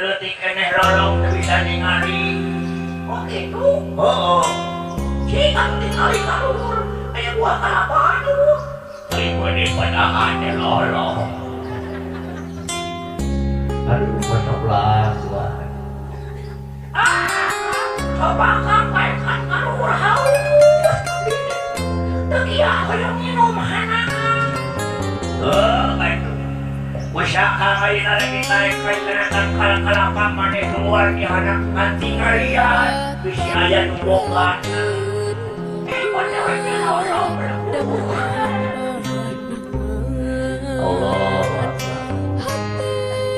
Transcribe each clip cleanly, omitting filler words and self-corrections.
leutik keneh rolong teu bisa ningali. Oh gitu. Heeh. Si kan tinggali ka luhur aya buah kalapa aduh. Teuing bade padahan teh lolong. Aduh, masya Allah. Coba sampai kan ka luhur haus. Teu kieu hoyong minum hanangan. Aduh. Usaka ngayon na lagi tayo kay kanakang kalapa maneh luar di anak nganti ngalian. Bisi aya numbongan. Padahal nolong Allah.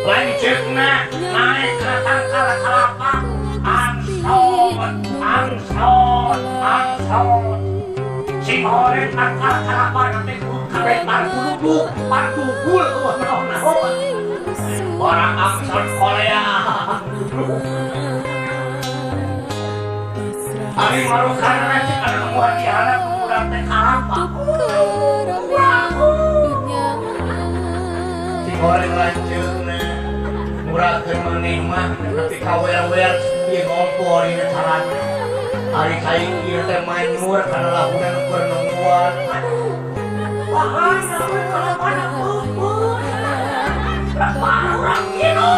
Lanjutna naik ke tangkal kalapa. Angsot. Si goreng tangkal kalapa nanti kabeh parguluduk, pargugul naon-naon. Orang angsot Korea. Ari marukan nanti kana muat di anak kurang teh kalapa. Si goreng lanceuna murahkeun maneh mah tapi kawer-wer ieu ngompol dina carana. Ari kaing ieu teh manyur kana lahunan keur nungguan. bahana we kalapana pupus. Berapa orang kilo?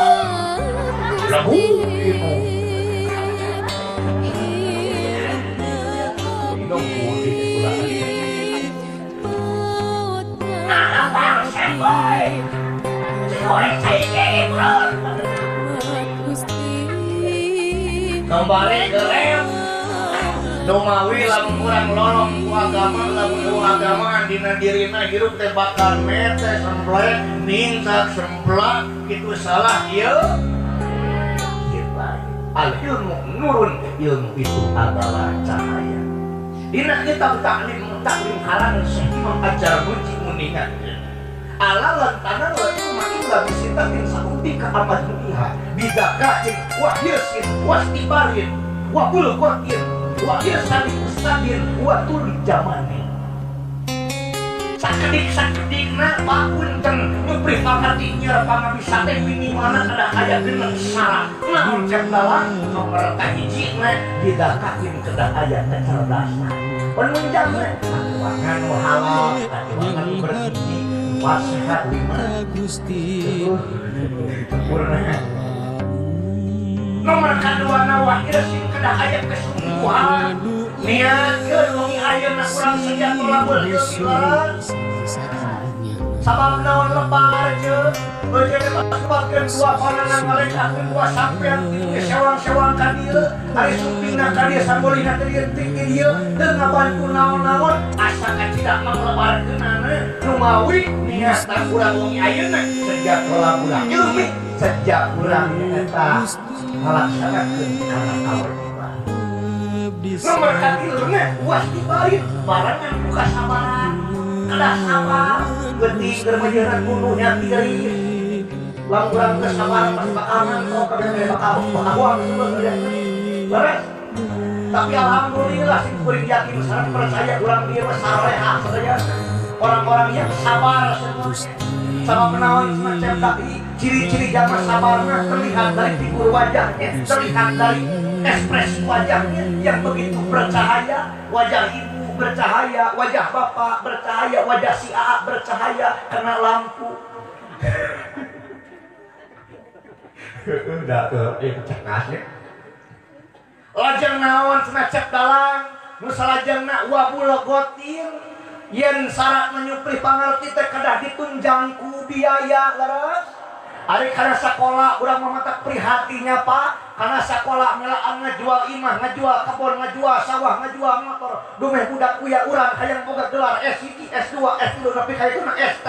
Labu ieu. Minum putih ulah. Nah, bang semboy. Semboy cai bro. Kembali ke rem. Domawi lamun urang lolong ku agama lamun ku agama dina dirina hirup teh bakal mete semblek ningsak semblak kitu salah ieu. Al ilmu nurun, ilmu itu adalah cahaya. Dina kitab taklim halan Syekh Imam Al-Jarmuji munihan. Ala lantanan wa ilmu illa bisitatin sauti ka amadniha bidakain wa hirsin wa istibarin wa bulqatin wa irsani ustadin wa tuli jamani. Sakedik-sakedikna pakunteng nyupri pangarti nyeur pangabisa teh minimana kada aya geuneuh syarat. Naon cek dalang nomor kahijina didakain kedah aya teh cerdasna. Penunjangna katuangan halal, katuangan bergizi, wasihat lima Gusti. Nomor kedua wa irsin kedah aya kesungguhan. Niatkeun wengi ayeuna urang sejak lamun ieu sabab naon lebar je eueuh paspakeun dua panangan ngalengkakeun dua sampean ti sewang-sewang ka dieu ari supingna ka dieu sambolina ka dieu ti dieu teu ngabantu naon-naon asa kacidak manglebarkeunana nu mawi niatna urang wengi ayeuna sejak bulan ilmi sejak urang eta ngalaksanakeun kana kawan. Nomor katilna wasti baik barangan buka sabaran kedah sabar geuting keur majeurna kudunya tiri lamun urang teu sabar pas bakalan kau kabeh bakal awang sebenarnya beres. Tapi alhamdulillah sing kuring yakin sareng percaya urang ieu mah salehah saja orang-orang yang sabar semuanya. Sama menawan semacam tadi ciri-ciri jamaah sabarnya terlihat dari figur wajahnya, terlihat dari ekspresi wajahnya yang begitu bercahaya. Wajah ibu bercahaya, wajah bapak bercahaya, wajah si A bercahaya kena lampu. Udah cekasnya. Lajeng naon semacam dalang, nu salajengna wabulogotin. Yen syarat menyupri pangerti teh kedah ditunjang ku biaya leres. Ari kana sakola urang mamatak prihatinya Pak, kana sakola melaan ngajual imah, ngajual kebon, ngajual sawah, ngajual motor. Dumeh budak kuya urang hayang boga gelar S1, S2, S3 tapi kaituna ST.